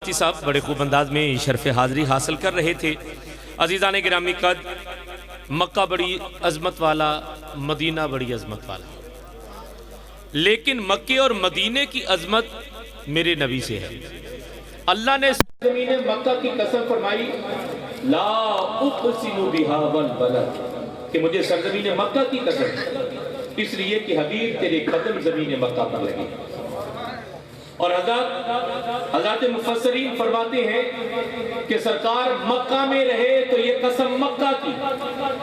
صاحب بڑے خوب انداز میں شرف حاضری حاصل کر رہے تھے۔ عزیزان گرامی قد، مکہ بڑی عظمت والا، مدینہ بڑی عظمت والا، لیکن مکے اور مدینے کی عظمت میرے نبی سے ہے۔ اللہ نے زمین مکہ کی قسم فرمائی، لا اقسم بہا والبلد، کہ مجھے سرزمین مکہ کی قسم، اس لیے کہ حبیب تیرے قدم زمین مکہ پر لگے۔ اور حضرات مفسرین فرماتے ہیں کہ سرکار مکہ میں رہے تو یہ قسم مکہ کی،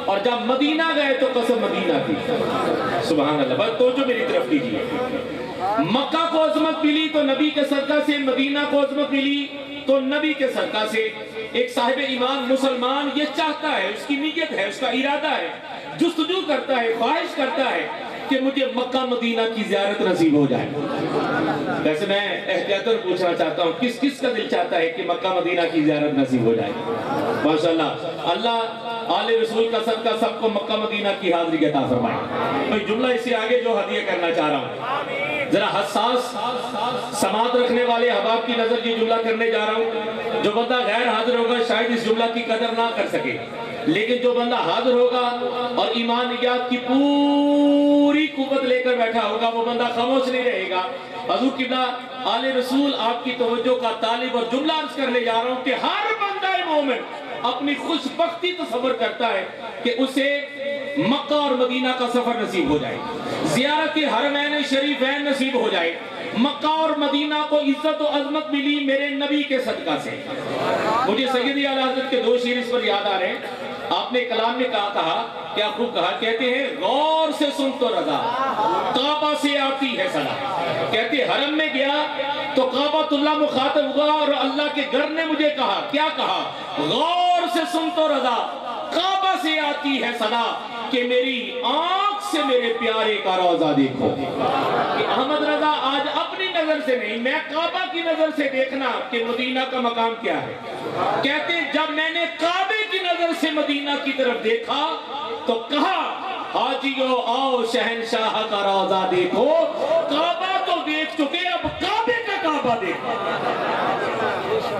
اور جب مدینہ گئے تو قسم مدینہ کی۔ سبحان اللہ، بس توجہ میری طرف کیجیے۔ مکہ کو عظمت ملی تو نبی کے صدقہ سے، مدینہ کو عظمت ملی تو نبی کے صدقہ سے۔ ایک صاحب ایمان مسلمان یہ چاہتا ہے، اس کی نیت ہے، اس کا ارادہ ہے، جستجو کرتا ہے، خواہش کرتا ہے کہ مجھے مکہ مدینہ کی زیارت نصیب ہو جائے۔ ویسے میں احتیاطاً پوچھنا چاہتا ہوں، کس کس کا دل چاہتا ہے کہ مکہ مدینہ کی زیارت نصیب ہو جائے؟ ماشاءاللہ، اللہ آل رسول کا صدقہ سب کو مکہ مدینہ کی حاضری عطا فرمائے۔ میں جملہ اس سے آگے جو ہدیہ کرنا چاہ رہا ہوں، ذرا حساس سماعت رکھنے والے احباب کی نظر یہ جملہ کرنے جا رہا ہوں۔ جو بندہ غیر حاضر ہوگا شاید اس جملہ کی قدر نہ کر سکے، لیکن جو بندہ حاضر ہوگا اور ایمانیات کی پوری قوت لے کر بیٹھا ہوگا، وہ بندہ خاموش نہیں رہے گا۔ حضور قبلہ آل رسول آپ کی توجہ کا طالب، اور جملہ عرض کرنے جا رہا ہوں کہ ہر بندہ مومن اپنی خوش بختی تصور کرتا ہے کہ اسے مکہ اور مدینہ کا سفر نصیب ہو جائے، زیارت حرمین شریفین نصیب ہو جائے۔ مکہ اور مدینہ کو عزت و عظمت ملی میرے نبی کے صدقہ سے۔ مجھے سیدی اعلیٰ حضرت کے دو شعر اس پر یاد آ رہے ہیں۔ آپ نے کلام میں کہا، کیا خوب کہا، کہتے ہیں غور سے سن تو رضا کعبہ سے آتی ہے صدا۔ کہتے حرم میں گیا تو کعبۃ اللہ مخاطب ہوا، اور اللہ کے گھر نے مجھے کہا، کیا کہا، غور سے سن تو رضا کعبہ سے آتی ہے صدا، کہ میری آنکھ سے میرے پیارے کا روضہ دیکھو۔ کہ احمد رضا آج اپنی نظر سے نہیں، میں کعبہ کی نظر سے دیکھنا کہ مدینہ کا مقام کیا ہے۔ کہتے جب میں نے کعبے کی نظر سے مدینہ کی طرف دیکھا تو کہا، حاجیو آؤ شہنشاہ کا روضہ دیکھو۔ کعبہ تو دیکھ چکے، اب کعبے کا کعبہ دیکھو،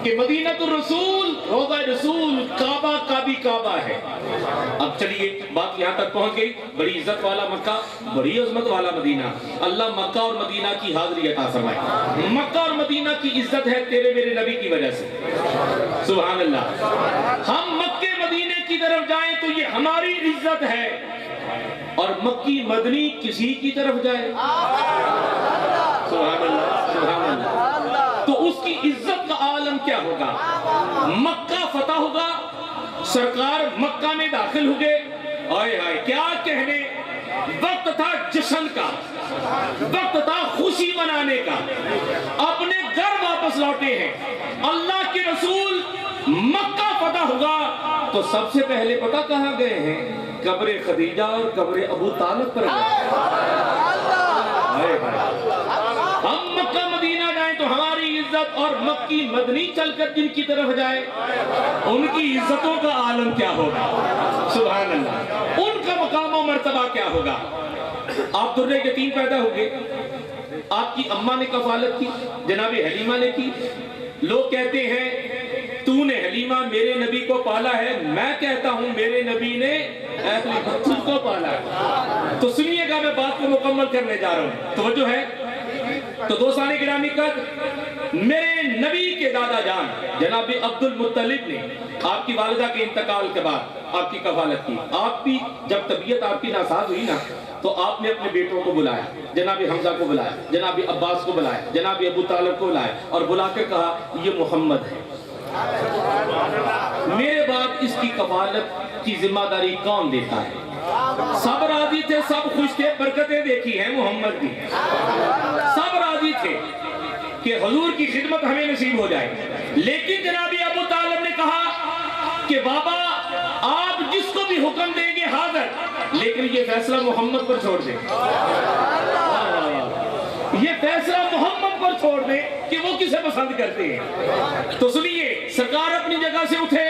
کہ مدینہ الرسول، روضہ رسول، کعبہ کا بھی کعبہ ہے۔ اب چلیے بات یہاں تک پہنچ گئی، بڑی عزت والا مکہ، بڑی عظمت والا مدینہ۔ اللہ مکہ اور مدینہ کی حاضری عطا فرمائے۔ مکہ اور مدینہ کی عزت ہے تیرے میرے نبی کی وجہ سے۔ سبحان اللہ۔ ہم مکے مدینے کی طرف جائیں تو یہ ہماری عزت ہے، اور مکی مدنی کسی کی طرف جائے، سبحان اللہ، سبحان اللہ، تو اس کی عزت کا عالم کیا ہوگا۔ مکہ فتح ہوگا، سرکار مکہ میں داخل ہوگے، آئے آئے کیا کہنے، وقت تھا جشن کا، وقت تھا خوشی منانے کا، اپنے گھر واپس لوٹے ہیں۔ اللہ کے رسول مکہ فتح ہوگا تو سب سے پہلے پتہ کہاں گئے ہیں، قبر خدیجہ اور قبر ابو طالب پر گئے۔ ہم مکہ مدینہ جائیں تو ہماری عزت، اور مکی مدنی چل کر جن کی طرف جائے ان کی عزتوں کا عالم کیا ہوگا، سبحان اللہ، ان کا مقام و مرتبہ کیا ہوگا۔ آپ درے یتیم پیدا ہوگے، آپ کی اماں نے کفالت کی، جناب حلیمہ نے کی۔ لوگ کہتے ہیں تو نے حلیمہ میرے نبی کو پالا ہے، میں کہتا ہوں میرے نبی نے اہل بیت کو پالا ہے۔ تو سنیے گا، میں بات کو مکمل کرنے جا رہا ہوں، توجہ ہے۔ تو دوستان گرامی قدر، میرے نبی کے دادا جان جناب عبد المطلب نے آپ کی والدہ کے انتقال کے بعد آپ کی کفالت کی۔ آپ بھی جب طبیعت آپ کی ناساز ہوئی نا تو آپ نے اپنے بیٹوں کو بلایا، جناب حمزہ کو بلایا، جناب عباس کو بلایا، جناب ابو طالب کو بلایا، اور بلا کر کہا یہ محمد ہے، میرے بعد اس کی کفالت کی ذمہ داری کون دیتا ہے۔ سب راضی تھے، سب خوش تھے، برکتیں دیکھی ہیں محمد کی، سب راضی تھے کہ حضور کی خدمت ہمیں نصیب ہو جائے۔ لیکن جناب ابو طالب نے کہا کہ بابا آپ جس کو بھی حکم دیں گے حاضر، لیکن یہ فیصلہ محمد پر چھوڑ دیں، یہ فیصلہ محمد پر چھوڑ دیں کہ وہ کسے پسند کرتے ہیں۔ تو سنیے، سرکار اپنی جگہ سے اٹھے،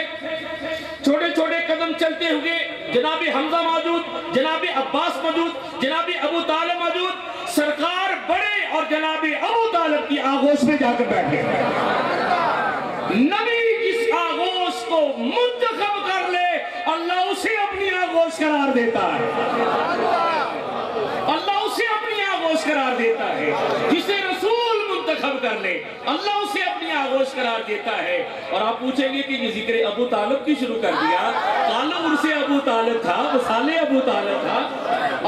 چھوٹے چھوٹے قدم چلتے ہوئے، جناب حمزہ موجود، جناب عباس موجود، جناب ابو طالب موجود، سرکار بڑے اور جناب ابو طالب کی آغوش میں جا کر بیٹھے۔ نبی جس آغوش کو منتخب کر لے اللہ اسے اپنی آغوش قرار دیتا ہے، اللہ اسے اپنی آغوش قرار دیتا ہے، جسے رسول منتخب کر لے اللہ اسے اپنی آغوش قرار دیتا ہے۔ اور آپ پوچھیں گے کہ یہ ذکر ابو طالب کی شروع کر دیا، تعلق عرص ابو طالب تھا، وصال ابو طالب تھا،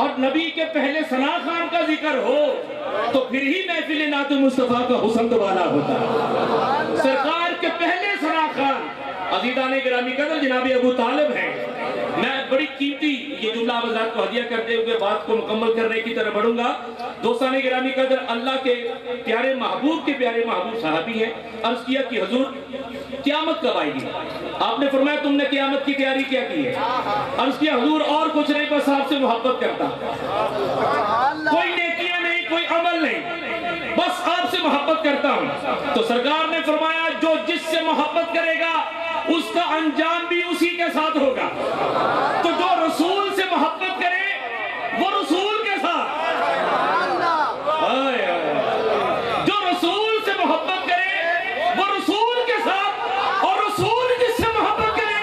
اور نبی کے پہلے ثنا خان کا ذکر ہو تو پھر ہی محفل نعت مصطفیٰ کا حسن دوبالا ہوتا ہے۔ سرکار کے پہلے ثنا خان عزیزان گرامی قدر جناب ابو طالب ہیں۔ میں بڑی قیمتی یہ جملہ آبادات کو ہدیہ کرتے ہوئے بات کو مکمل کرنے کی طرف بڑھوں گا۔ دوستان گرامی قدر اللہ کے پیارے محبوب کے پیارے محبوب صحابی ہیں۔ عرض کیا کہ حضور قیامت کب آئے گی؟ آپ نے فرمایا تم نے قیامت کی تیاری کیا کی ہے؟ عرض کیا حضور اور کچھ نہیں، بس آپ سے محبت کرتا، کوئی نیکیاں نہیں، کوئی عمل نہیں، بس آپ سے محبت کرتا ہوں۔ تو سرکار نے فرمایا جو جس سے محبت کرے گا اس کا انجام بھی اسی کے ساتھ ہوگا۔ تو جو رسول سے محبت کرے وہ رسول کے ساتھ، جو رسول سے محبت کرے وہ رسول کے ساتھ، اور رسول جس سے محبت کرے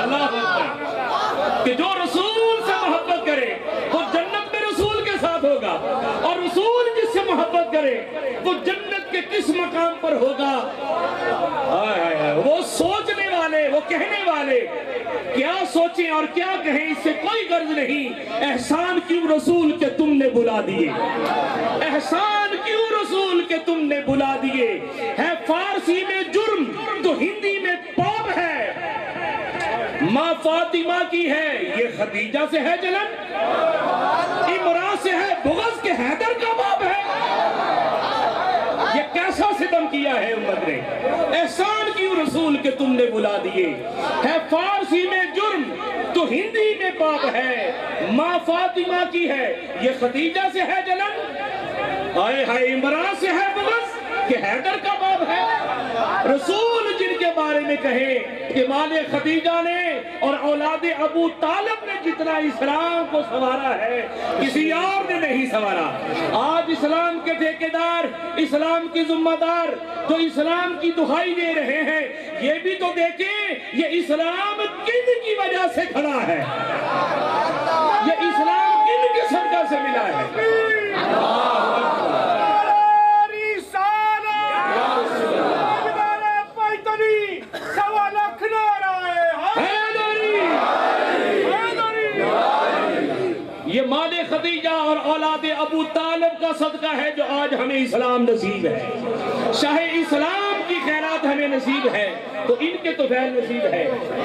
اللہ اکبر، کہ جو رسول سے محبت کرے وہ جنت میں رسول کے ساتھ ہوگا، اور رسول جس سے محبت کرے وہ جنت کے کس مقام پر ہوگا؟ وہ سوچنے والے، وہ کہنے والے کیا سوچیں اور کیا کہیں اس سے کوئی غرض نہیں۔ احسان کیوں رسول کے تم نے بلا دیے، احسان کیوں رسول کے تم نے بلا دیے۔ ہے فارسی میں جرم تو ہندی میں پاپ ہے، ماں فاطمہ کی ہے یہ خدیجہ سے ہے جلن، عمران سے ہے بغض کے حیدر کا باپ ہے۔ یہ کیسا ستم کیا ہے امت نے، احسان کیوں رسول کے تم نے بلا دیے۔ ہے فارسی میں جرم تو ہندی میں پاپ ہے، ماں فاطمہ کی ہے یہ خدیجہ سے ہے جلن، آئے ہائے عمران سے ہے بغض کہ حیدر کا باپ ہے۔ رسول جن کے بارے میں کہیں کہ مال خدیجہ نے اور اولاد ابو طالب نے جتنا اسلام کو سنوارا ہے کسی اور نے نہیں سنوارا۔ آج اسلام کے ٹھیکیدار، اسلام کی ذمہ دار جو اسلام کی دہائی دے رہے ہیں، یہ بھی تو دیکھیں یہ اسلام کن کی وجہ سے کھڑا ہے، یہ اسلام کن کے صدقہ سے ملا ہے۔ یہ مال خدیجہ اور اولاد ابو طالب کا صدقہ ہے جو آج ہمیں اسلام نصیب ہے، شاہ اسلام کی خیرات ہمیں نصیب ہے، تو ان کے تو فیض نصیب ہے۔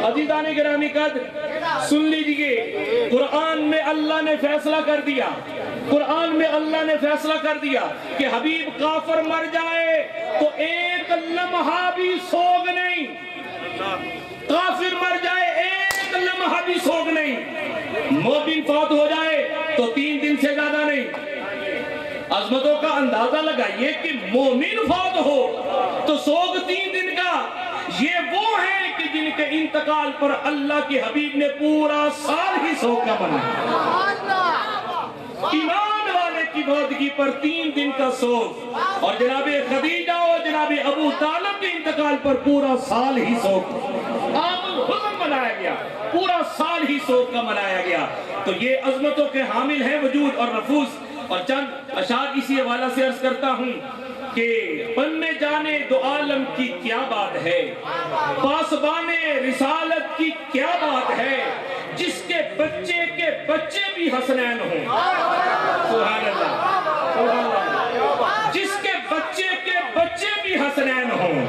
عزیزان گرامی قدر سن لیجئے، قرآن میں اللہ نے فیصلہ کر دیا، قرآن میں اللہ نے فیصلہ کر دیا کہ حبیب کافر مر جائے تو ایک لمحہ بھی سوگ نہیں، کافر مر جائے ایک لمحہ بھی سوگ نہیں، مومن فوت ہو جائے تو 3 دن سے زیادہ نہیں۔ عظمتوں کا اندازہ لگائیے کہ مومن فوت ہو تو سوگ 3 دن کا، یہ وہ ہیں کہ جن کے انتقال پر اللہ کے حبیب نے پورا سال ہی سوگ کا بنایا۔ ایمان والے کی موتگی پر 3 دن کا سوگ، اور جناب خدیجہ اور جناب ابو طالب کے انتقال پر پورا سال ہی سوگ عام الحزن منایا گیا، پورا سال ہی سوگ کا منایا گیا۔ تو یہ عظمتوں کے حامل ہیں وجود اور نفوس۔ اور چند اشعار اسی حوالہ سے عرض کرتا ہوں کہ ان میں جانے دو عالم کی کیا بات ہے، پاسبان رسالت کی کیا بات ہے، جس کے بچے بھی حسنین ہوں، سبحان اللہ، سبحان اللہ، جس کے بچے بھی حسنین ہوں۔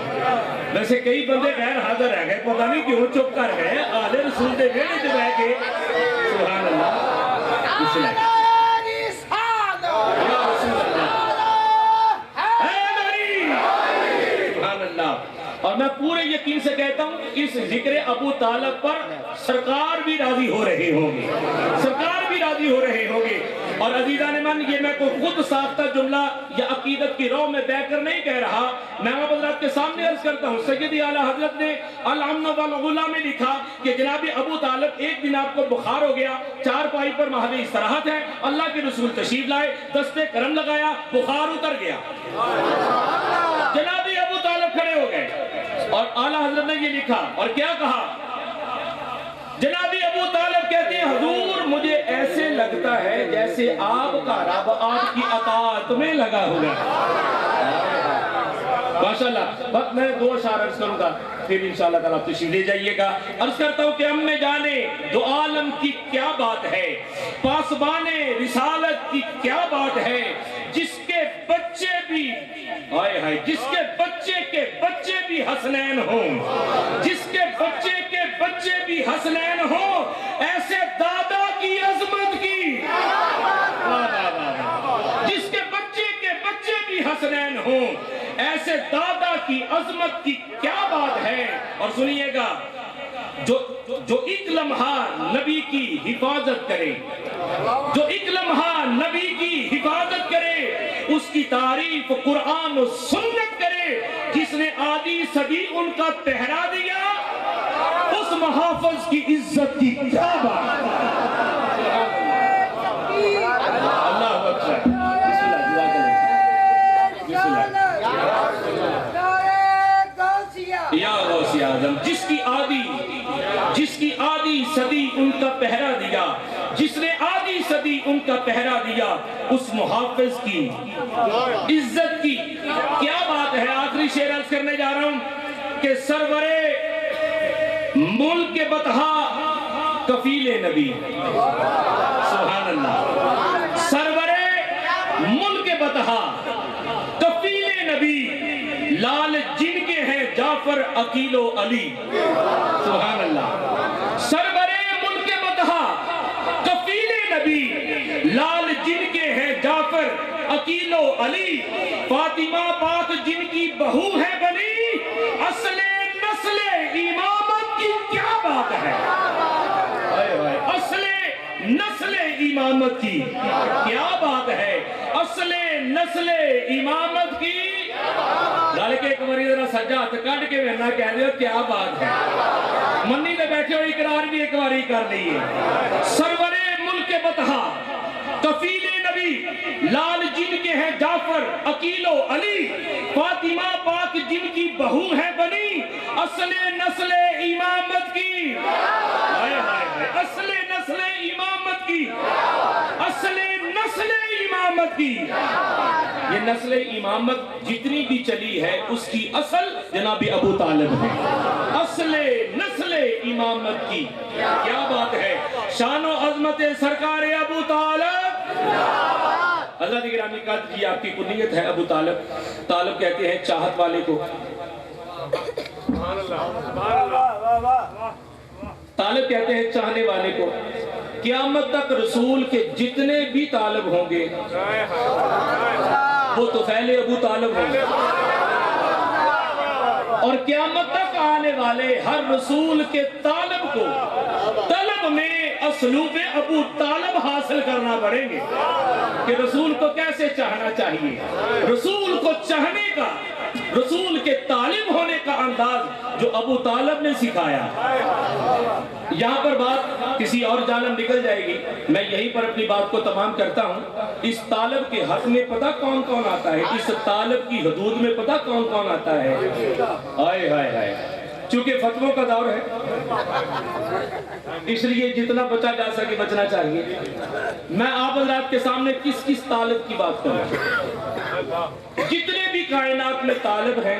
ویسے کئی بندے غیر حاضر رہ گئے، پتہ نہیں کیوں چپ کر گئے، آل رسول دے بیڑے تے بیٹھ کے، سبحان اللہ، اس لیے اور میں پورے یقین سے کہتا ہوں اس ذکر ابو طالب پر سرکار بھی راضی ہو رہے ہوں گے، سرکار بھی راضی ہو رہے ہوں گے۔ اور عزیزان من، یہ میں کوئی خود ساختہ جملہ یا عقیدت کی رو میں بہ کر نہیں کہہ رہا، میں آپ حضرات کے سامنے عرض کرتا ہوں۔ سیدی اعلیٰ حضرت نے الامن والغلا میں لکھا کہ جناب ابو طالب ایک دن آپ کو بخار ہو گیا، 4 پائی پر محو استراحت ہے، اللہ کے رسول تشریف لائے، دست کرم لگایا، بخار اتر گیا۔ جناب ابو اور اعلیٰ حضرت نے یہ لکھا اور کیا کہا؟ جناب ابو طالب کہتے ہیں حضور مجھے ایسے لگتا ہے جیسے آپ کا رب آپ کی اطاعت میں لگا ہوا ہے۔ ماشاءاللہ، بس میں 2 اشعار عرض کروں گا، پھر انشاءاللہ تعالیٰ آپ تشریف لے جائیے گا۔ عرض کرتا ہوں کہ ہم نے جانے دو عالم کی کیا بات ہے، پاسبان رسالت کی کیا بات ہے، جس کے بچے بھی جس کے بچے کے بچے بھی حسنین ہوں، جس کے بچے کے بچے بھی حسنین ہوں، ایسے دادا کی عظمت کی، جس کے بچے کے بچے بھی حسنین ہوں، ایسے دادا کی عظمت کی کیا بات ہے۔ اور سنیے گا، جو ایک لمحہ نبی کی حفاظت کرے، جو ایک لمحہ نبی کی حفاظت کرے، اس کی تعریف قرآن و سنت کرے، جس نے آدھی صدی ان کا پہرا دیا، اس محافظ کی عزت کی کیا بات ہے۔ اللہ اکبر، یا غوث اعظم، جس کی آدھی صدی ان کا پہرا دیا، جس نے آدھی صدی ان کا پہرا دیا، اس محافظ کی عزت کی کیا بات ہے۔ آخری شعر عرض کرنے جا رہا ہوں کہ سرور ملک بطحا کفیل نبی، سبحان اللہ، سرور ملک بطحا کفیل نبی، لال جن کے ہیں جعفر عقیل و علی، سبحان اللہ، سرور ملک بطحا کفیل نبی، لال جن کے ہیں جعفر عقیل و علی، فاطمہ پاک جن کی بہو ہے بنی، اصل نسل امامت کی کیا بات ہے، اصل نسل امامت کی کیا بات ہے، اصل نسل امامت کی۔ ڈال کے ایک مریض ذرا سجا ہاتھ کٹ کے ورنہ کہہ دے کیا بات ہے، منی نے بیٹھے ہوئے اقرار بھی ایک باری کر لیے۔ سرور ملک بطحا کفیل نبی، لال جن کے ہیں جعفر عقیل و علی، فاطمہ پاک جن کی بہو ہے بنی، اصل نسل امامت کی، اصل نسل امامت کی، اصل نسل امامت کی۔ یہ نسل امامت جتنی بھی چلی ہے اس کی اصل جناب ابو طالب ہے، اصل نسل امامت کی کیا بات ہے۔ شان و عظمت سرکار ابو طالب، حضرت گرامی قدر کی آپ کی کنیت ہے ابو طالب۔ طالب کہتے ہیں چاہت والے کو، طالب کہتے ہیں چاہنے والے کو، قیامت تک رسول کے جتنے بھی طالب ہوں گے وہ طفیل ابو طالب ہوں گے، اور قیامت تک آنے والے ہر رسول کے طالب کو طلب میں اسلوب ابو طالب حاصل کرنا پڑیں گے کہ رسول کو کیسے چاہنا چاہیے، رسول کو چاہنے کا، رسول کے طالب ہونے کا انداز جو ابو طالب نے سکھایا۔ یہاں پر بات کسی اور جانب نکل جائے گی، میں یہیں پر اپنی بات کو تمام کرتا ہوں۔ اس طالب کے حق میں پتہ کون کون آتا ہے، اس طالب کی حدود میں پتہ کون کون آتا ہے۔ ہائے ہائے ہائے، چونکہ فتووں کا دور ہے اس لیے جتنا بچا جا سکے بچنا چاہیے۔ میں آپ حضرات کے سامنے کس کس طالب کی بات کروں، جتنے بھی کائنات میں طالب ہیں،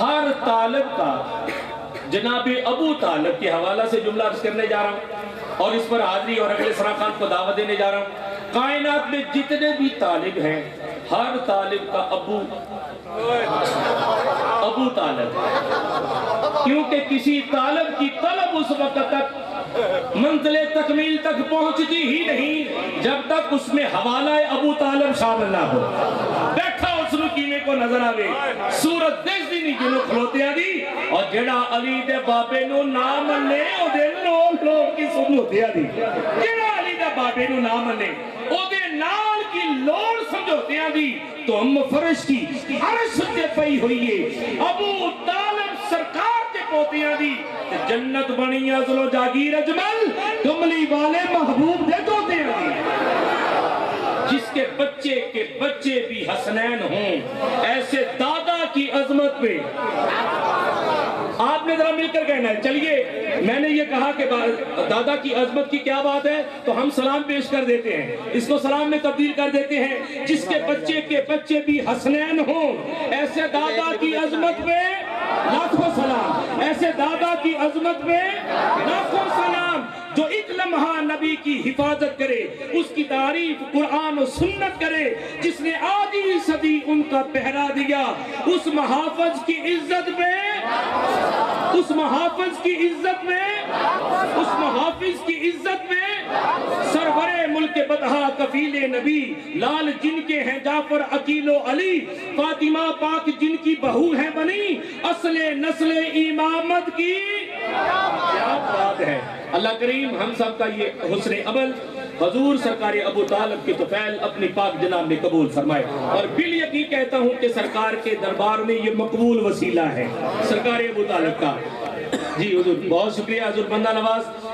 ہر طالب کا جناب ابو طالب کے حوالہ سے جملہ عرض کرنے جا رہا ہوں، اور اس پر حاضری اور اگلے سرا خان کو دعوت دینے جا رہا ہوں۔ کائنات میں جتنے بھی طالب ہیں، ہر طالب کا ابو طالب، کیونکہ کسی طالب کی طلب اس وقت تک منزل تکمیل تک پہنچتی ہی نہیں جب تک اس میں حوالہ ابو طالب شامل نہ ہو۔ بیٹھا اس نو کینے کو نظر آوے، سورت دیکھ دی نہیں جنہوں کھلوتے آدھی، اور جڑا علی دے بابے نو نام لے او دے لوگ کی سمجھوتے آدھی، جڑا علی دے بابے نو نام لے او دے نال کی لوڑ سمجھوتے آدھی، تو ہم فرش کی عرش تے پئی ہوئیے ابو طالب سرکار تے پوتیاں دی جنت بنی ازلو جاگیر اجمل کملی والے محبوب دے دوتے دی، جس کے بچے بھی حسنین ہوں، ایسے دادا کی عظمت پہ آپ نے ذرا مل کر کہنا ہے. چلیے میں نے یہ کہا کہ دادا کی عظمت کی کیا بات ہے تو ہم سلام پیش کر دیتے ہیں, اس کو سلام میں تبدیل کر دیتے ہیں. جس کے بچے بھی حسنین ہوں, ایسے دادا کی عظمت میں لاکھوں سلام, ایسے دادا کی عظمت میں لاکھوں سلام. جو ایک لمحہ نبی کی حفاظت کرے, اس کی تعریف قرآن و سنت کرے, جس نے آدھی صدی ان کا پہرا دیا, اس محافظ کی عزت میں, اس محافظ کی عزت میں, اس محافظ کی عزت میں سرور ملک بدہا کفیل نبی, لال جن کے ہیں جعفر عقیل و علی, فاطمہ پاک جن کی بہو ہیں بنی, اصل نسل امامت کی کیا بات ہے. اللہ کریم ہم سب کا یہ حسن عمل حضور سرکار ابو طالب کے طفیل اپنی پاک جناب میں قبول فرمائے. اور بالیقین کہتا ہوں کہ سرکار کے دربار میں یہ مقبول وسیلہ ہے سرکار ابو طالب کا. جی حضور بہت شکریہ حضور بندہ نواز.